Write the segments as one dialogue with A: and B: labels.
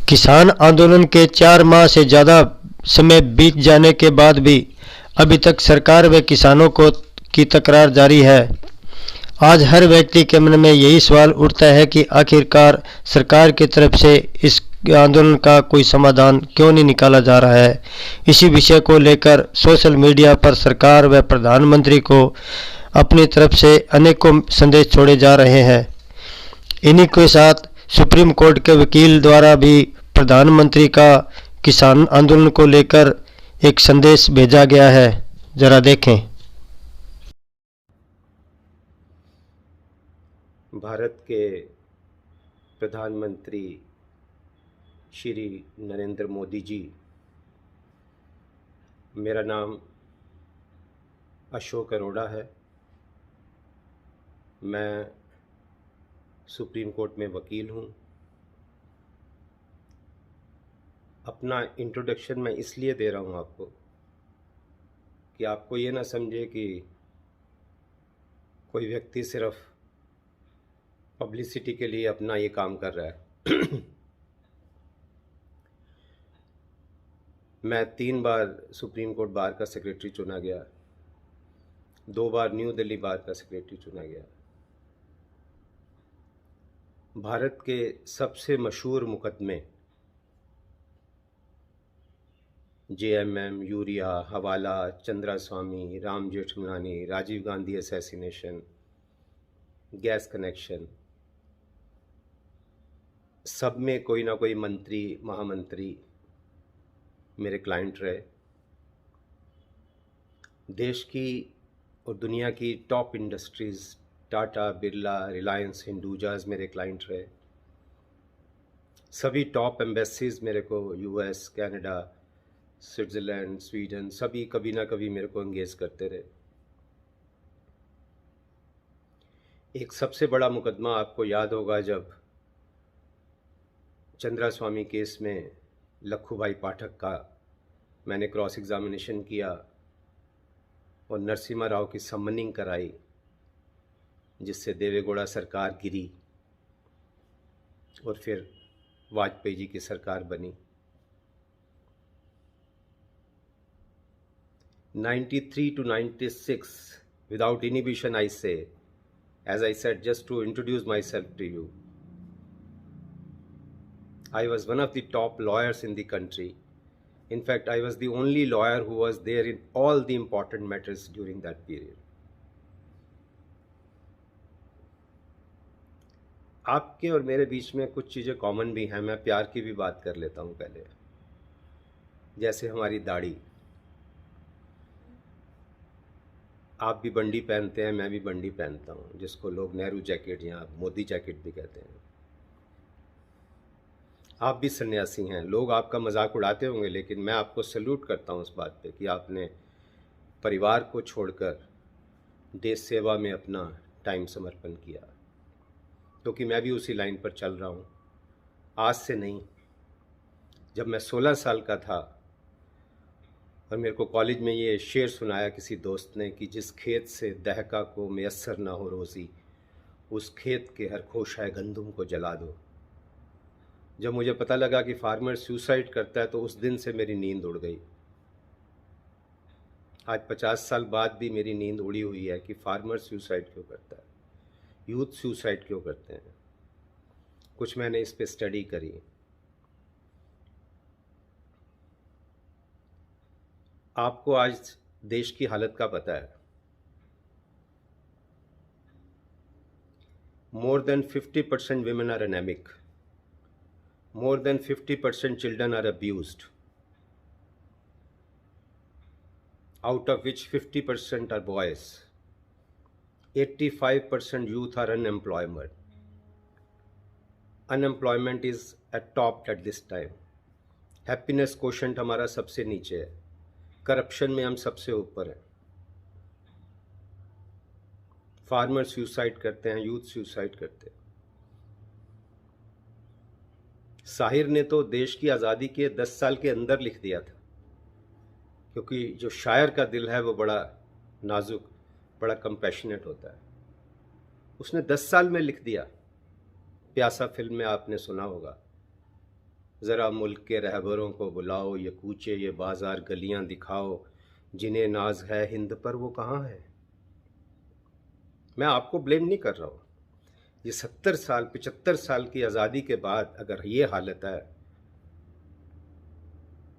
A: किसान आंदोलन के 4 माह से ज़्यादा समय बीत जाने के बाद भी अभी तक सरकार व किसानों को की तकरार जारी है। आज हर व्यक्ति के मन में यही सवाल उठता है कि आखिरकार सरकार की तरफ से इस आंदोलन का कोई समाधान क्यों नहीं निकाला जा रहा है। इसी विषय को लेकर सोशल मीडिया पर सरकार व प्रधानमंत्री को अपनी तरफ से अनेकों संदेश छोड़े जा रहे हैं। इन्हीं के साथ सुप्रीम कोर्ट के वकील द्वारा भी प्रधानमंत्री का किसान आंदोलन को लेकर एक संदेश भेजा गया है। जरा देखें।
B: भारत के प्रधानमंत्री श्री नरेंद्र मोदी जी, मेरा नाम अशोक अरोड़ा है। मैं सुप्रीम कोर्ट में वकील हूँ। अपना इंट्रोडक्शन मैं इसलिए दे रहा हूँ आपको कि आपको ये ना समझे कि कोई व्यक्ति सिर्फ पब्लिसिटी के लिए अपना ये काम कर रहा है। मैं 3 बार सुप्रीम कोर्ट बार का सेक्रेटरी चुना गया, 2 बार न्यू दिल्ली बार का सेक्रेटरी चुना गया। भारत के सबसे मशहूर मुकदमे JMM, urea, hawala, Chandra Swami, Ram Jethmalani, Rajiv Gandhi assassination, gas connection, सब में कोई ना कोई मंत्री, महामंत्री मेरे क्लाइंट रहे। देश की और दुनिया की टॉप इंडस्ट्रीज़ टाटा, बिरला, रिलायंस, हिंदुजाज मेरे क्लाइंट रहे। सभी टॉप एम्बेसीज मेरे को US, कनाडा, स्विट्ज़रलैंड, स्वीडन, सभी कभी ना कभी मेरे को एंगेज करते रहे। एक सबसे बड़ा मुकदमा आपको याद होगा जब चंद्रा स्वामी केस में लखू भाई पाठक का मैंने क्रॉस एग्जामिनेशन किया और नरसिम्हा राव की समनिंग कराई, जिससे देवेगौड़ा सरकार गिरी और फिर वाजपेयी जी की सरकार बनी। 93 to 96 without inhibition I say, as I said, just to introduce myself to you, I was one of the top lawyers in the country. In fact, I was the only lawyer who was there in all the important matters during that period. आपके और मेरे बीच में कुछ चीज़ें common भी हैं। मैं प्यार की भी बात कर लेता हूँ पहले, जैसे हमारी दाढ़ी। आप भी बंडी पहनते हैं, मैं भी बंडी पहनता हूँ, जिसको लोग नेहरू जैकेट या मोदी जैकेट भी कहते हैं। आप भी सन्यासी हैं। लोग आपका मजाक उड़ाते होंगे, लेकिन मैं आपको सल्यूट करता हूँ उस बात पे कि आपने परिवार को छोड़कर देश सेवा में अपना टाइम समर्पण किया, क्योंकि मैं भी उसी लाइन पर चल रहा हूँ। आज से नहीं, जब मैं 16 साल का था और मेरे को कॉलेज में ये शेर सुनाया किसी दोस्त ने कि जिस खेत से दहका को मैसर ना हो रोज़ी, उस खेत के हर खोशाए गंदुम को जला दो। जब मुझे पता लगा कि फार्मर सुसाइड करता है तो उस दिन से मेरी नींद उड़ गई। आज 50 साल बाद भी मेरी नींद उड़ी हुई है कि फार्मर सुसाइड क्यों करता है, यूथ सुसाइड क्यों करते हैं। कुछ मैंने इस पे स्टडी करी। आपको आज देश की हालत का पता है। More than 50% women are anemic. More than 50% children are abused, out of which 50% are boys. 85% youth are unemployed. Unemployment is at top at this time. Happiness quotient हमारा सबसे नीचे है। करप्शन में हम सबसे ऊपर हैं। फार्मर सुसाइड करते हैं, यूथ सुसाइड करते हैं। साहिर ने तो देश की आज़ादी के 10 साल के अंदर लिख दिया था, क्योंकि जो शायर का दिल है वो बड़ा नाजुक, बड़ा कंपैशनेट होता है। उसने 10 साल में लिख दिया। प्यासा फिल्म में आपने सुना होगा। ज़रा मुल्क के रहबरों को बुलाओ, ये कूचे ये बाज़ार गलियां दिखाओ, जिन्हें नाज है हिंद पर वो कहाँ है। मैं आपको ब्लेम नहीं कर रहा हूँ। ये 70 साल 75 साल की आज़ादी के बाद अगर ये हालत है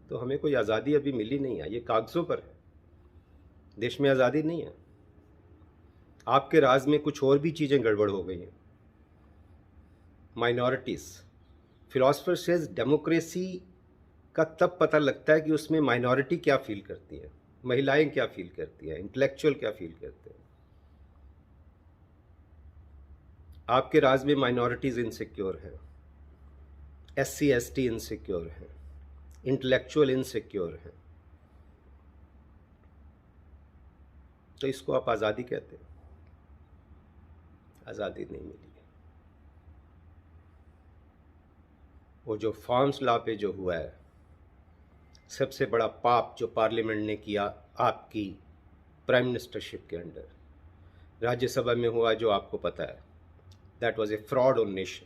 B: तो हमें कोई आज़ादी अभी मिली नहीं है, ये कागज़ों पर है, देश में आज़ादी नहीं है। आपके राज में कुछ और भी चीज़ें गड़बड़ हो गई हैं। माइनॉरिटीज़, फिलोसफर सेज डेमोक्रेसी का तब पता लगता है कि उसमें माइनॉरिटी क्या फील करती है, महिलाएं क्या फील करती हैं, इंटेलेक्चुअल क्या फील करते हैं। आपके राज में माइनॉरिटीज़ इनसिक्योर हैं, SC ST इनसिक्योर हैं, इंटेलेक्चुअल इनसिक्योर हैं, तो इसको आप आज़ादी कहते हैं? आज़ादी नहीं मिली है। वो जो फार्म्स लॉ पे जो हुआ है, सबसे बड़ा पाप जो पार्लियामेंट ने किया आपकी प्राइम मिनिस्टरशिप के अंडर, राज्यसभा में हुआ, जो आपको पता है, that was a fraud on nation.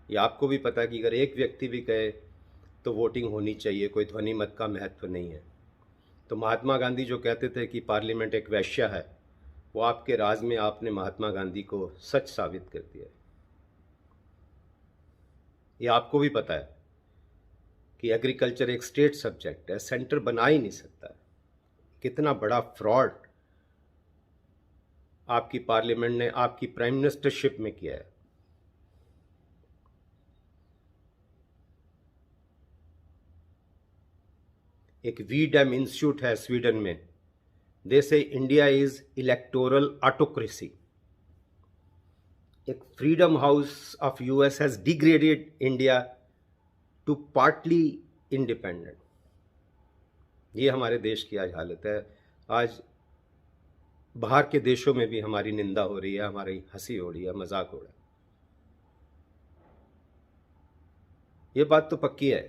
B: ये आपको भी पता है कि अगर एक व्यक्ति भी कहे तो वोटिंग होनी चाहिए, कोई ध्वनि मत का महत्व नहीं है। तो महात्मा गांधी जो कहते थे कि पार्लियामेंट एक वेश्या है, वो आपके राज में आपने महात्मा गांधी को सच साबित कर दिया है। ये आपको भी पता है कि एग्रीकल्चर एक स्टेट सब्जेक्ट है, सेंटर बना ही नहीं सकता। कितना बड़ा फ्रॉड आपकी पार्लियामेंट ने आपकी प्राइम मिनिस्टरशिप में किया है। एक वीडम इंस्टीट्यूट है स्वीडन में, they say India is electoral autocracy. एक Freedom House of US has degraded India to partly independent. ये हमारे देश की आज हालत है। आज बाहर के देशों में भी हमारी निंदा हो रही है, हमारी हंसी हो रही है, मजाक हो रहा है। ये बात तो पक्की है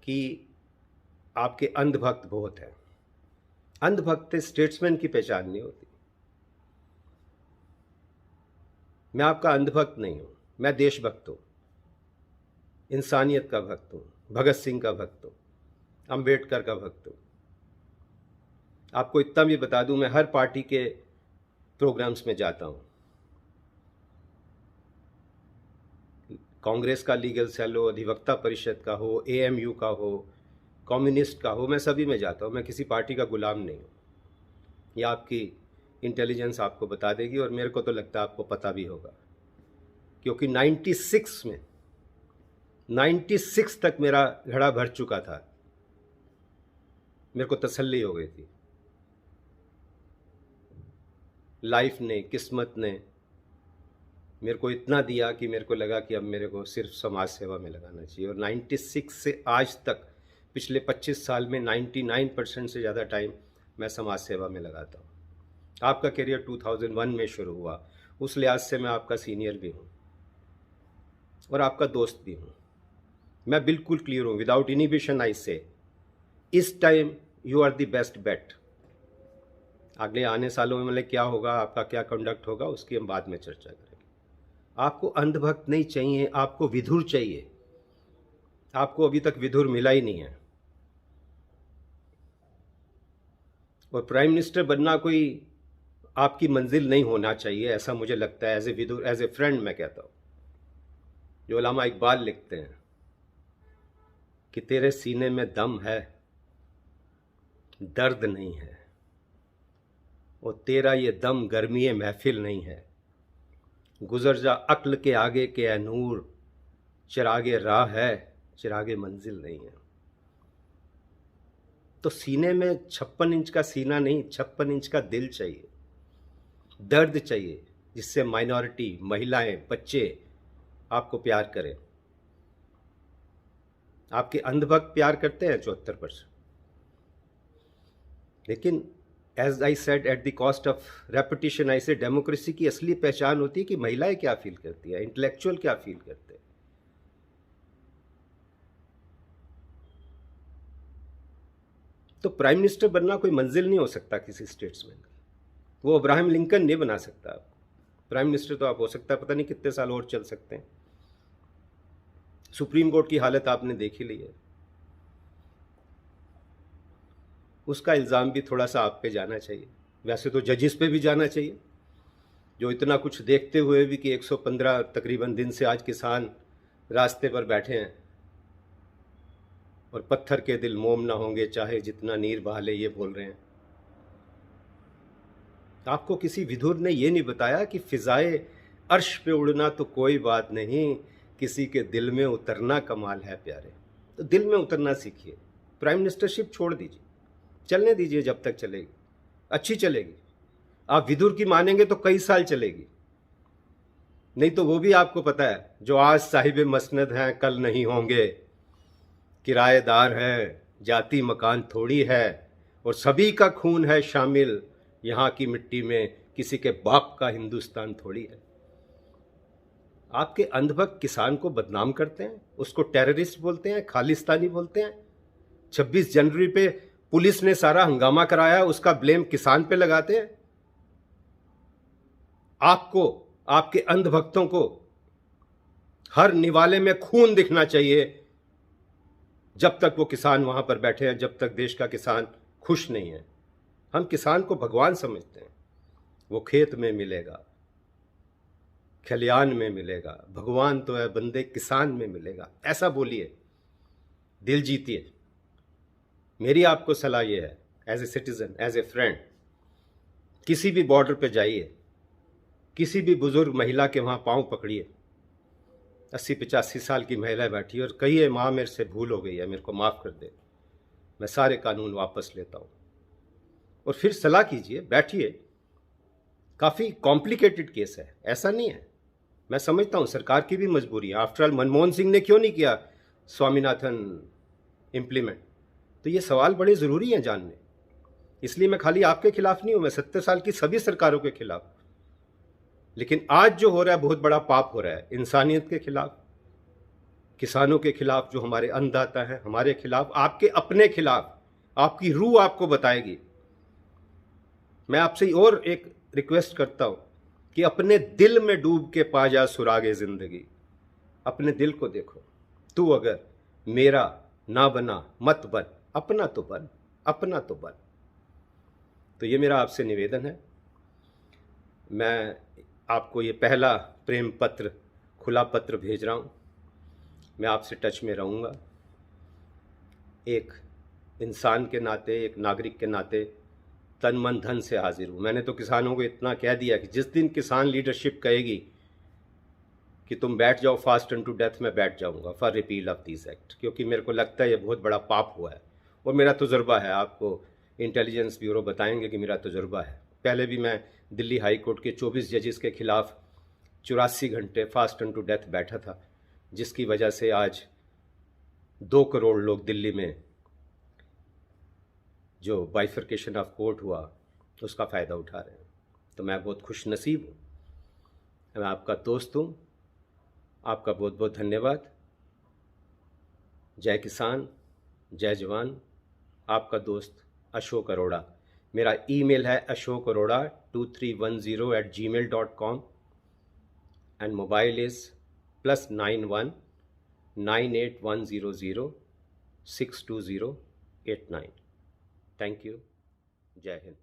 B: कि आपके अंधभक्त बहुत हैं। अंधभक्त स्टेट्समैन की पहचान नहीं होती। मैं आपका अंधभक्त नहीं हूं, मैं देशभक्त हूं, इंसानियत का भक्त हूं, भगत सिंह का भक्त हूं, अंबेडकर का भक्त हूं। आपको इतना भी बता दूं, मैं हर पार्टी के प्रोग्राम्स में जाता हूं। कांग्रेस का लीगल सेल हो, अधिवक्ता परिषद का हो, AMU का हो, कम्युनिस्ट का हो, मैं सभी में जाता हूं। मैं किसी पार्टी का गुलाम नहीं हूं। यह आपकी इंटेलिजेंस आपको बता देगी, और मेरे को तो लगता है आपको पता भी होगा, क्योंकि 96 तक मेरा घड़ा भर चुका था। मेरे को तसल्ली हो गई थी। लाइफ ने, किस्मत ने मेरे को इतना दिया कि मेरे को लगा कि अब मेरे को सिर्फ समाज सेवा में लगाना चाहिए। और 96 से आज तक, पिछले 25 साल में 99% से ज़्यादा टाइम मैं समाज सेवा में लगाता हूँ। आपका करियर 2001 में शुरू हुआ, उस लिहाज से मैं आपका सीनियर भी हूँ और आपका दोस्त भी हूँ। मैं बिल्कुल क्लियर हूँ, विदाउट इनिबिशन आई से, इस time you are the best bet. अगले आने सालों में मतलब क्या होगा, आपका क्या कंडक्ट होगा, उसकी हम बाद में चर्चा करेंगे। आपको अंधभक्त नहीं चाहिए, आपको विधुर चाहिए। आपको अभी तक विधुर मिला ही नहीं है। और प्राइम मिनिस्टर बनना कोई आपकी मंजिल नहीं होना चाहिए, ऐसा मुझे लगता है। एज ए विधुर, एज ए फ्रेंड मैं कहता हूँ, जो अल्लामा इकबाल लिखते हैं कि तेरे सीने में दम है, दर्द नहीं है, और तेरा ये दम गर्मी महफिल नहीं है। गुजर जा अक्ल के आगे के ए नूर, चिरागे राह है, चिरागे मंजिल नहीं है। तो सीने में 56 इंच का सीना नहीं, 56 इंच का दिल चाहिए, दर्द चाहिए, जिससे माइनॉरिटी, महिलाएं, बच्चे आपको प्यार करें। आपके अंधभक्त प्यार करते हैं 74%, लेकिन as I said at the cost of repetition, I say democracy की असली पहचान होती है कि महिलाएं क्या फील करती है, इंटेलेक्चुअल क्या फील करते हैं। तो प्राइम मिनिस्टर बनना कोई मंजिल नहीं हो सकता किसी स्टेट्समैन का। वो अब्राहम लिंकन नहीं बना सकता आपको। प्राइम मिनिस्टर तो आप हो सकता है, पता नहीं कितने साल और चल सकते हैं। सुप्रीम कोर्ट की हालत आपने देख ही ली है। उसका इल्ज़ाम भी थोड़ा सा आप पे जाना चाहिए। वैसे तो जजिस पे भी जाना चाहिए, जो इतना कुछ देखते हुए भी कि 115 तकरीबन दिन से आज किसान रास्ते पर बैठे हैं और पत्थर के दिल मोम ना होंगे चाहे जितना नीर बहा ले, ये बोल रहे हैं। आपको किसी विधुर ने ये नहीं बताया कि फिजाए अर्श पे उड़ना तो कोई बात नहीं, किसी के दिल में उतरना कमाल है प्यारे। तो दिल में उतरना सीखिए। प्राइम मिनिस्टरशिप छोड़ दीजिए, चलने दीजिए, जब तक चलेगी अच्छी चलेगी। आप विदुर की मानेंगे तो कई साल चलेगी, नहीं तो वो भी आपको पता है, जो आज साहिब मसनद हैं कल नहीं होंगे, किराएदार है, जाति मकान थोड़ी है और सभी का खून है शामिल यहाँ की मिट्टी में, किसी के बाप का हिंदुस्तान थोड़ी है। आपके अंधभक्त किसान को बदनाम करते हैं, उसको टेररिस्ट बोलते हैं, खालिस्तानी बोलते हैं। 26 जनवरी पे पुलिस ने सारा हंगामा कराया, उसका ब्लेम किसान पे लगाते हैं। आपको, आपके अंधभक्तों को हर निवाले में खून दिखना चाहिए जब तक वो किसान वहां पर बैठे हैं, जब तक देश का किसान खुश नहीं है। हम किसान को भगवान समझते हैं। वो खेत में मिलेगा, खलियान में मिलेगा, भगवान तो है बंदे किसान में मिलेगा, ऐसा बोलिए, दिल जीतिए। मेरी आपको सलाह ये है, as a citizen, as a friend, किसी भी बॉर्डर पे जाइए, किसी भी बुजुर्ग महिला के वहाँ पाँव पकड़िए। 80-85 साल की महिला बैठी और कहिए माँ मेरे से भूल हो गई है, मेरे को माफ़ कर दे, मैं सारे कानून वापस लेता हूँ। और फिर सलाह कीजिए, बैठिए। काफ़ी कॉम्प्लिकेटेड केस है, ऐसा नहीं है। मैं समझता हूँ सरकार की भी मजबूरी है। आफ्टर ऑल मनमोहन सिंह ने क्यों नहीं किया स्वामीनाथन इम्प्लीमेंट? तो ये सवाल बड़े ज़रूरी हैं जानने। इसलिए मैं खाली आपके खिलाफ नहीं हूँ, मैं 70 साल की सभी सरकारों के खिलाफ। लेकिन आज जो हो रहा है बहुत बड़ा पाप हो रहा है, इंसानियत के खिलाफ, किसानों के खिलाफ, जो हमारे अन्नदाता हैं, हमारे खिलाफ, आपके अपने खिलाफ। आपकी रूह आपको बताएगी। मैं आपसे और एक रिक्वेस्ट करता हूँ कि अपने दिल में डूब के पा जा सुरागे ज़िंदगी। अपने दिल को देखो। तू अगर मेरा ना बना मत बन, अपना तो बन, अपना तो बन। तो ये मेरा आपसे निवेदन है। मैं आपको ये पहला प्रेम पत्र, खुला पत्र भेज रहा हूँ। मैं आपसे टच में रहूँगा। एक इंसान के नाते, एक नागरिक के नाते तन मन धन से हाजिर हूँ। मैंने तो किसानों को इतना कह दिया कि जिस दिन किसान लीडरशिप कहेगी कि तुम बैठ जाओ फास्ट एंड टू डेथ, मैं बैठ जाऊँगा for repeal of this act, क्योंकि मेरे को लगता है ये बहुत बड़ा पाप हुआ है। और मेरा तजुर्बा है, आपको इंटेलिजेंस ब्यूरो बताएंगे कि मेरा तजुर्बा है। पहले भी मैं दिल्ली हाई कोर्ट के 24 जजेस के खिलाफ 84 घंटे फास्ट एंड टू डेथ बैठा था, जिसकी वजह से आज 2 करोड़ लोग दिल्ली में जो बाइफर्केशन ऑफ कोर्ट हुआ उसका फ़ायदा उठा रहे हैं। तो मैं बहुत खुश नसीब हूँ, मैं आपका दोस्त हूँ। आपका बहुत बहुत धन्यवाद। जय किसान, जय जवान। आपका दोस्त अशोक अरोड़ा। मेरा ईमेल है ashokarora2310@gmail.com and mobile is +91 98100 62089। Thank you. जय हिंद।